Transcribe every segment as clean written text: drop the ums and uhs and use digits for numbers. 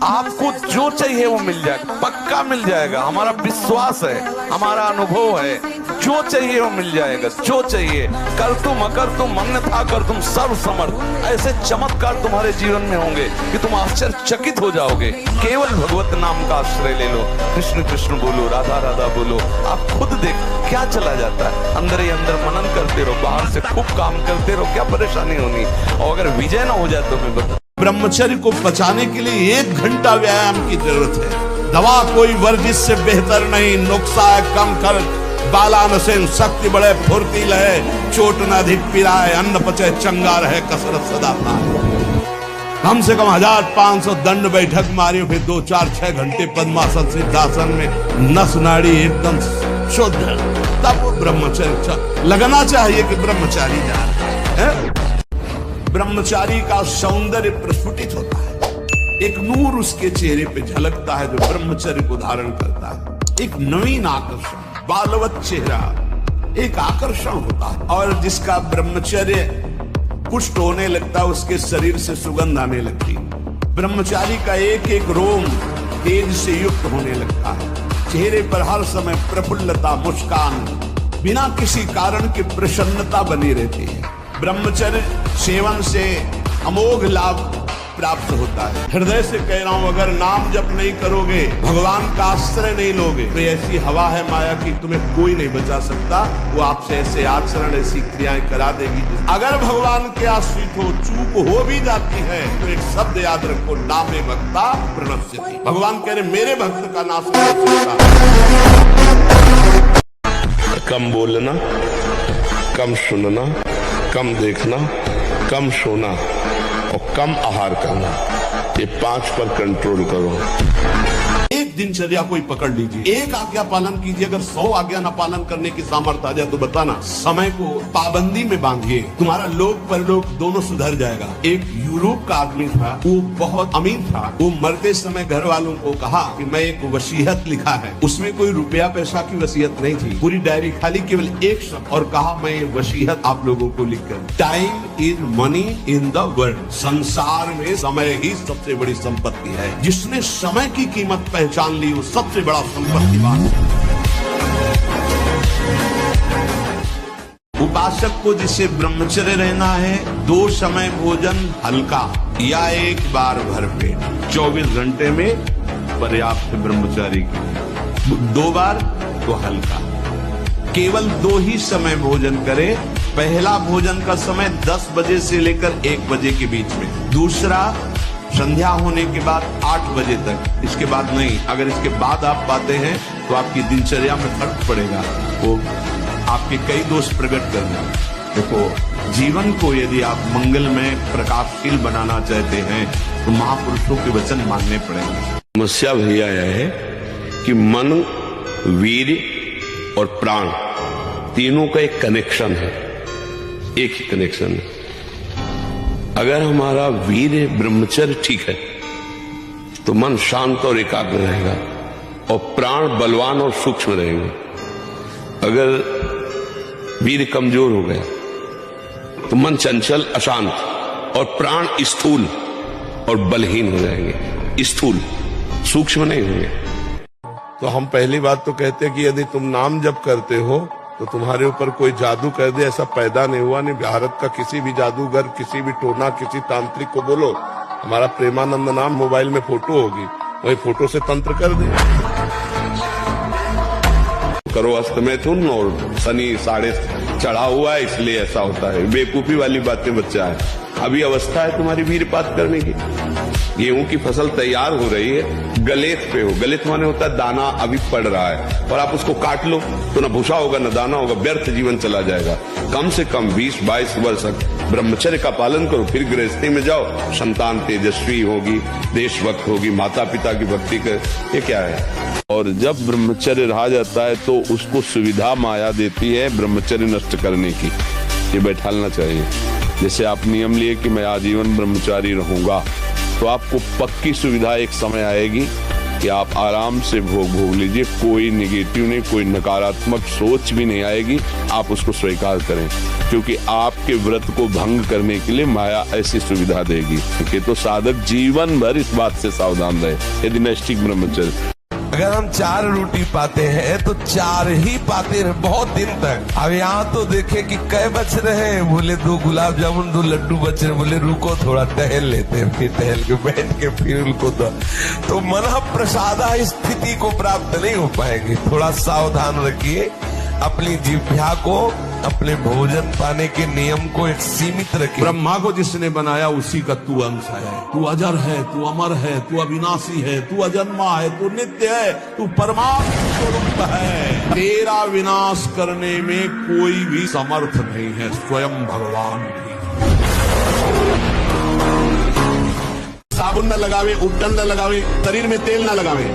आपको जो चाहिए वो मिल जाएगा, पक्का मिल जाएगा। हमारा विश्वास है, हमारा अनुभव है, जो चाहिए वो मिल जाएगा। जो चाहिए, कर तुम अकर तुम अन्यथा कर तुम सर्व समर्थ, ऐसे चमत्कार तुम्हारे जीवन में होंगे कि तुम आश्चर्यचकित हो जाओगे। केवल भगवत नाम का आश्रय ले लो, कृष्ण कृष्ण बोलो, राधा राधा बोलो, आप खुद देख क्या चला जाता है। अंदर ही अंदर मनन करते रहो, बाहर से खूब काम करते रहो, क्या परेशानी होनी। और अगर विजय ना हो जाए तो मैं बता, ब्रह्मचर्य को बचाने के लिए 1 घंटा व्यायाम की जरूरत है। दवा कोई वर्जिश से बेहतर नहीं, नुक्सा है कम कर, बालान से शक्ति बढ़े, फुर्ती लहे, चोट न अधिक पिराए, अन्न पचे चंगा रहे, कसरत सदा पाए। कम से कम 1500 दंड बैठक मारी, फिर 2 4 6 घंटे पद्मासन सिद्धासन में नस नाड़ी एकदम शुद्ध, तब ब्रह्मचर्य लगना चाहिए कि ब्रह्मचारी जा रहे हैं। ब्रह्मचारी का सौंदर्य प्रस्फुटित होता है, एक नूर उसके चेहरे पे झलकता है जो ब्रह्मचर्य को धारण करता है। एक नवीन आकर्षण, बालवत चेहरा, एक आकर्षण होता है। और जिसका ब्रह्मचर्य पुष्ट होने लगता है, उसके शरीर से सुगंध आने लगती है। ब्रह्मचारी का एक एक रोम तेज से युक्त होने लगता है, चेहरे पर हर समय प्रफुल्लता, मुस्कान, बिना किसी कारण की प्रसन्नता बनी रहती है। ब्रह्मचर्य सेवन से अमोघ लाभ प्राप्त होता है। हृदय से कह रहा हूं, अगर नाम जप नहीं करोगे, भगवान का आश्रय नहीं लोगे, तो ऐसी हवा है माया की तुम्हें कोई नहीं बचा सकता। वो आपसे ऐसे आचरण, ऐसी क्रियाएं करा देगी। अगर भगवान के आश्रित हो, चूक हो भी जाती है तो एक शब्द याद रखो, नामे भक्ता प्रणश्यति। भगवान कह रहे मेरे भक्त का नाश नहीं होता। कम बोलना, कम सुनना, कम देखना, कम सोना और कम आहार करना, ये 5 पर कंट्रोल करो। एक दिनचर्या कोई पकड़ लीजिए, एक आज्ञा पालन कीजिए। अगर 100 आज्ञा ना पालन करने की सामर्थ्य आ जाए तो बताना, समय को पाबंदी में बांधिए, तुम्हारा लोक परलोक दोनों सुधर जाएगा। एक यूरोप का आदमी था, वो बहुत अमीर था। वो मरते समय घर वालों को कहा कि मैं एक वसीयत लिखा है। उसमें कोई रुपया पैसा की वसीयत नहीं थी, पूरी डायरी खाली, केवल एक शब्द, और कहा मैं ये वसीयत आप लोगों को लिखकर, time is money in the world. संसार में समय ही सबसे बड़ी संपत्ति है। जिसने समय की कीमत पहचान ली, वो सबसे बड़ा संपत्तिवान है। उपासक को जिसे ब्रह्मचर्य रहना है, 2 समय भोजन हल्का या 1 बार भरपेट, 24 घंटे में पर्याप्त है ब्रह्मचारी की। 2 बार तो हल्का, केवल 2 ही समय भोजन करे। पहला भोजन का समय 10 बजे से लेकर 1 बजे के बीच में, दूसरा संध्या होने के बाद 8 बजे तक, इसके बाद नहीं। अगर इसके बाद आप पाते हैं तो आपकी दिनचर्या में फर्क पड़ेगा, वो आपके कई दोष प्रकट करना। देखो, जीवन को यदि आप मंगलमय प्रकाशशील बनाना चाहते हैं तो महापुरुषों के वचन मानने पड़ेंगे। समस्या भैया यह है कि मन, वीर और प्राण तीनों का एक कनेक्शन है, एक ही कनेक्शन है। अगर हमारा वीर ब्रह्मचर्य ठीक है तो मन शांत और एकाग्र रहेगा और प्राण बलवान और सूक्ष्म रहेंगे। अगर वीर कमजोर हो गया तो मन चंचल, अशांत और प्राण स्थूल और बलहीन हो जाएंगे, स्थूल, सूक्ष्म नहीं होंगे। तो हम पहली बात तो कहते हैं कि यदि तुम नाम जप करते हो तो तुम्हारे ऊपर कोई जादू कर दे, ऐसा पैदा नहीं हुआ। नहीं, भारत का किसी भी जादूगर, किसी भी टोना, किसी तांत्रिक को बोलो हमारा प्रेमानंद नाम मोबाइल में फोटो होगी, वही फोटो से तंत्र कर दे। करो अस्तमैथुन और शनि 12.5 चढ़ा हुआ है इसलिए ऐसा होता है, बेवकूफी वाली बातें बच्चा है। अभी अवस्था है तुम्हारी वीरपात करने की। गेहूं की फसल तैयार हो रही है, गलेत पे हो, गलेत माने होता है दाना अभी पड़ रहा है, और आप उसको काट लो तो न भूसा होगा न दाना होगा, व्यर्थ जीवन चला जाएगा। कम से कम 20-22 वर्ष ब्रह्मचर्य का पालन करो, फिर गृहस्थी में जाओ, संतान तेजस्वी होगी, देशभक्त होगी, माता पिता की भक्ति कर, ये क्या है। और जब ब्रह्मचर्य रहा जाता है तो उसको सुविधा माया देती है ब्रह्मचर्य नष्ट करने की, ये बैठालना चाहिए। जैसे आप नियम लिए कि मैं आजीवन ब्रह्मचारी रहूंगा, तो आपको पक्की सुविधा एक समय आएगी कि आप आराम से भोग लीजिए, कोई नेगेटिव नहीं, कोई नकारात्मक सोच भी नहीं आएगी। आप उसको स्वीकार करें, क्योंकि आपके व्रत को भंग करने के लिए माया ऐसी सुविधा देगी कि तो साधक जीवन भर इस बात से सावधान रहे। यदि नैष्ठिक ब्रह्मचर्य अगर हम 4 रोटी पाते हैं तो 4 ही पाते रहे बहुत दिन तक। अब यहाँ तो देखे कि कै बच रहे हैं, बोले 2 गुलाब जामुन 2 लड्डू बच रहे, बोले रुको थोड़ा टहल लेते हैं, फिर टहल के बैठ के फिर उनको तो मन प्रसादा स्थिति को प्राप्त नहीं हो पाएंगे। थोड़ा सावधान रखिए, अपनी जिह्वा को, अपने भोजन पाने के नियम को एक सीमित रखिए। ब्रह्मा को जिसने बनाया उसी का तू अंश है। तू अजर है, तू अमर है, तू अविनाशी है, तू अजन्मा है, तू नित्य है, तू परमात्मा स्वरूप है। तेरा विनाश करने में कोई भी समर्थ नहीं है, स्वयं भगवान भी। साबुन न लगावे, उपटन न लगावे, शरीर में तेल न लगावे,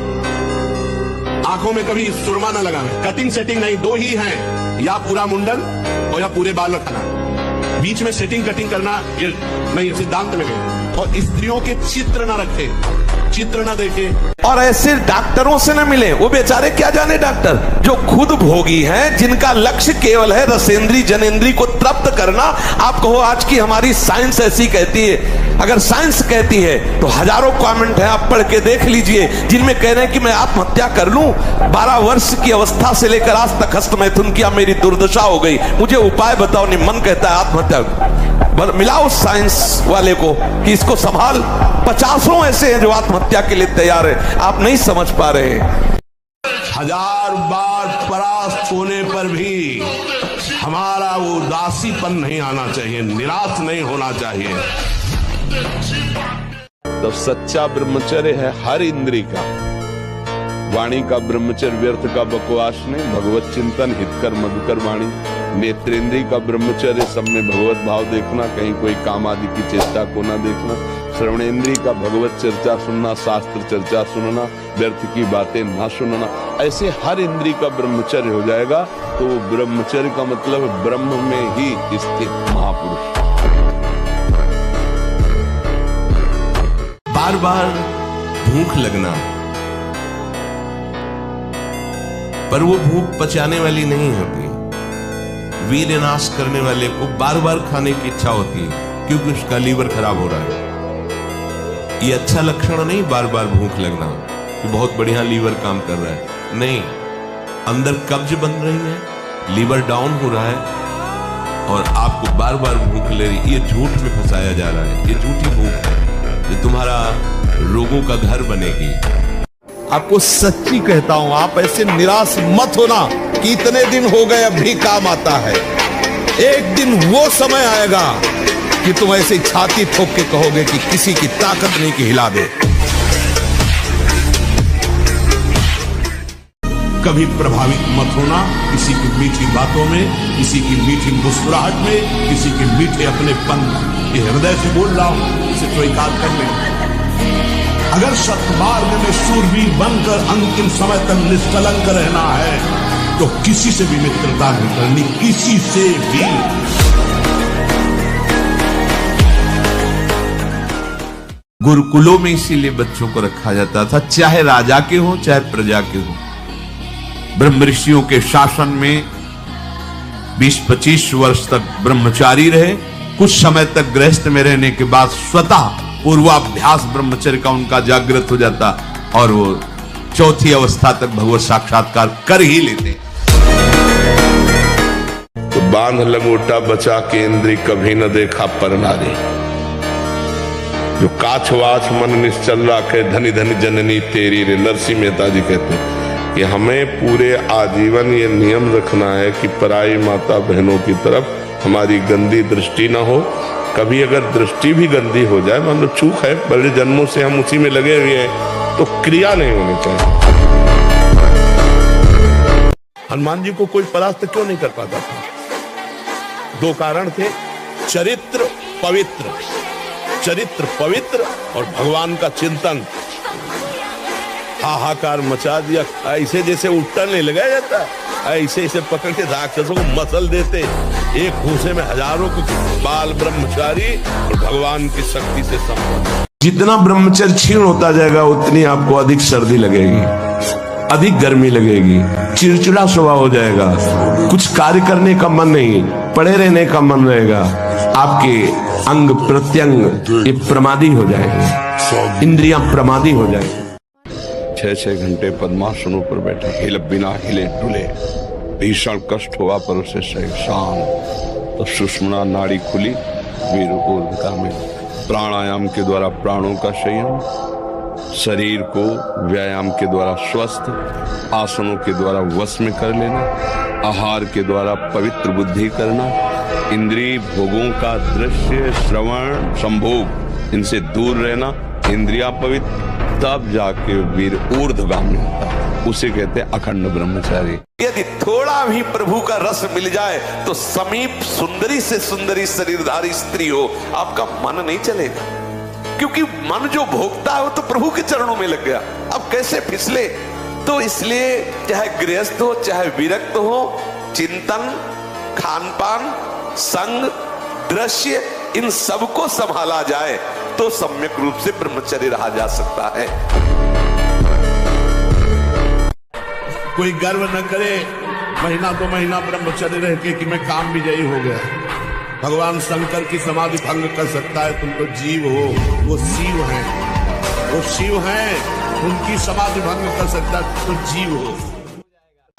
आंखों में कभी सुरमा न लगावे, कटिंग सेटिंग नहीं, 2 ही हैं, या पूरा मुंडन और या पूरे बाल रखना। बीच में सेटिंग कटिंग करना ये नहीं, सिद्धांत में नहीं। और स्त्रियों के चित्र न रखे, चित्र न देखे, और ऐसे डॉक्टरों से न मिले। वो बेचारे क्या जाने डॉक्टर जो खुद भोगी हैं, जिनका लक्ष्य केवल है रसेंद्री जनेंद्री को तृप्त करना। आप कहो आज की हमारी साइंस ऐसी कहती है, अगर साइंस कहती है तो हजारों कमेंट है, आप पढ़ के देख लीजिए, जिनमें कह रहे हैं कि मैं आत्महत्या कर लूं। 12 वर्ष की अवस्था से लेकर आज तक हस्तमैथुन किया, मेरी दुर्दशा हो गई, मुझे उपाय बताओ। नहीं, मन कहता है आत्महत्या। मिलाओ साइंस वाले को कि इसको संभाल। 50 ऐसे हैं जो आत्महत्या के लिए तैयार है, आप नहीं समझ पा रहे। 1000 बार परास्त होने पर भी हमारा वो उदासीपन नहीं आना चाहिए, निराश नहीं होना चाहिए। तो सच्चा ब्रह्मचर्य है हर इंद्री का। वाणी का ब्रह्मचर्य व्यर्थ का बकवास नहीं, भगवत चिंतन, हितकर मधुकर वाणी। नेत्रेंद्री का ब्रह्मचर्य सब में भगवत भाव देखना, कहीं कोई काम आदि की चेष्टा को ना देखना। श्रवणेंद्री का भगवत चर्चा सुनना, शास्त्र चर्चा सुनना, व्यर्थ की बातें ना सुनना। ऐसे हर इंद्री का ब्रह्मचर्य हो जाएगा तो ब्रह्मचर्य का मतलब ब्रह्म में ही स्थित महापुरुष। बार बार भूख लगना, पर वो भूख पचाने वाली नहीं होती। वीर्य नाश करने वाले को बार बार खाने की इच्छा होती है, क्योंकि उसका लीवर खराब हो रहा है। ये अच्छा लक्षण नहीं बार बार भूख लगना कि बहुत बढ़िया लीवर काम कर रहा है। नहीं, अंदर कब्ज बन रही है, लीवर डाउन हो रहा है और आपको बार बार भूख ले रही। ये झूठ में फंसाया जा रहा है, ये झूठी भूख है जो तुम्हारा रोगों का घर बनेगी। आपको सच्ची कहता हूं, आप ऐसे निराश मत होना कि इतने दिन हो गए अब भी काम आता है। एक दिन वो समय आएगा कि तुम ऐसे छाती ठोक के कहोगे कि किसी की ताकत नहीं कि हिला दे। कभी प्रभावित मत होना किसी की मीठी बातों में, किसी की मीठी मुस्कुराहट में, किसी के मीठे अपनेपन में। ये हृदय से बोल रहा हूं, इसे स्वीकार कर ले। अगर सत्मार्ग में शूरवीर बनकर अंतिम समय तक निष्कलंक रहना है तो किसी से भी मित्रता नहीं करनी, किसी से भी। गुरुकुलों में इसीलिए बच्चों को रखा जाता था, चाहे राजा के हो चाहे प्रजा के हो। ब्रह्म ऋषियों के शासन में 20-25 वर्ष तक ब्रह्मचारी रहे। कुछ समय तक गृहस्थ में रहने के बाद स्वतः पूर्वाभ्यास ब्रह्मचर्य का उनका जागृत हो जाता और वो 4थी अवस्था तक भगवत साक्षात्कार कर ही लेते। तो बांध लंगोटा बचा के इंद्री कभी न देखा पर नारी, जो काछवाछ मन निश्चल राखे धनी धनी जननी तेरी रे। नरसिंह मेहता जी कहते हैं कि हमें पूरे आजीवन ये नियम रखना है कि पराई माता बहनों की तरफ हमारी गंदी दृष्टि ना हो। कभी अगर दृष्टि भी गंदी हो जाए, मान लो चूक है, बड़े जन्मों से हम उसी में लगे हुए हैं, तो क्रिया नहीं होनी चाहिए। हनुमान जी को कोई परास्त क्यों नहीं कर पाता था? 2 कारण थे, चरित्र पवित्र, चरित्र पवित्र और भगवान का चिंतन। हाहाकार मचा दिया, ऐसे जैसे उट्टन नहीं लगाया जाता, ऐसे ऐसे पकड़ के राक्षसों को मसल देते। एक भूसे में हजारों को बाल ब्रह्मचारी और भगवान की शक्ति से संपन्न। जितना ब्रह्मचर्य क्षीण होता जाएगा उतनी आपको अधिक सर्दी लगेगी, अधिक गर्मी लगेगी, चिड़चिड़ा स्वभाव हो जाएगा, कुछ कार्य करने का मन नहीं, पड़े रहने का मन रहेगा, आपके अंग प्रत्यंग ये प्रमादी हो जाएंगे, इंद्रियां प्रमादी हो जाएंगी। 6-6 घंटे पद्मासनों पर बैठे, बिना हिले डुले, भीषण कष्ट हुआ पर उसे सही शांत। तो सुषुम्ना नाड़ी खुली, वीर ऊर्ध्वता में प्राणायाम के द्वारा प्राणों का संयम, शरीर को व्यायाम के द्वारा स्वस्थ, आसनों के द्वारा वश में कर लेना, आहार के द्वारा पवित्र बुद्धि करना, इंद्रिय भोगों का दृश्य श्रवण संभोग इनसे दूर रहना, इंद्रिया पवित्र, तब जाके वीर ऊर्ध्वगामी होता है। उसे कहते हैं अखंड ब्रह्मचारी। यदि थोड़ा भी प्रभु का रस मिल जाए तो समीप सुंदरी से सुंदरी शरीरधारी स्त्री हो, आपका मन नहीं चलेगा, क्योंकि मन जो भोगता है वो तो प्रभु के चरणों में लग गया, अब कैसे फिसले। तो इसलिए चाहे गृहस्थ हो चाहे विरक्त हो, चिंतन, खान पान, संग, दृश्य, इन सबको संभाला जाए तो सम्यक रूप से ब्रह्मचर्य रहा जा सकता है। कोई गर्व न करे महीना 2 महीना ब्रह्मचर्य रह के कि मैं काम विजयी हो गया। भगवान शंकर की समाधि भंग कर सकता है, तुम तो जीव हो, वो शिव है, वो शिव है, उनकी समाधि भंग कर सकता है, तो जीव हो।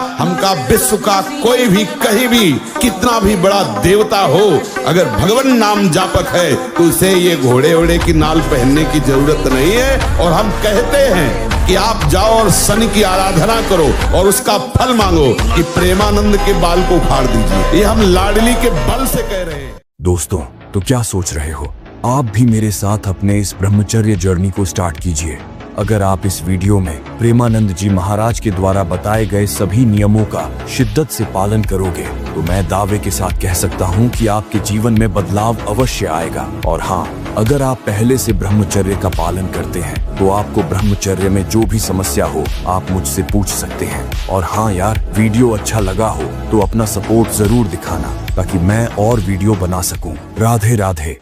हमका विश्व का कोई भी कहीं भी कितना भी बड़ा देवता हो, अगर भगवान नाम जापक है तो उसे ये घोड़े ओड़े की नाल पहनने की जरूरत नहीं है। और हम कहते हैं कि आप जाओ और शनि की आराधना करो और उसका फल मांगो कि प्रेमानंद के बाल को उखाड़ दीजिए। ये हम लाडली के बल से कह रहे हैं। दोस्तों, तो क्या सोच रहे हो? आप भी मेरे साथ अपने इस ब्रह्मचर्य जर्नी को स्टार्ट कीजिए। अगर आप इस वीडियो में प्रेमानंद जी महाराज के द्वारा बताए गए सभी नियमों का शिद्दत से पालन करोगे तो मैं दावे के साथ कह सकता हूं कि आपके जीवन में बदलाव अवश्य आएगा। और हाँ, अगर आप पहले से ब्रह्मचर्य का पालन करते हैं तो आपको ब्रह्मचर्य में जो भी समस्या हो आप मुझसे पूछ सकते हैं। और हाँ यार, वीडियो अच्छा लगा हो तो अपना सपोर्ट जरूर दिखाना ताकि मैं और वीडियो बना सकूं। राधे राधे।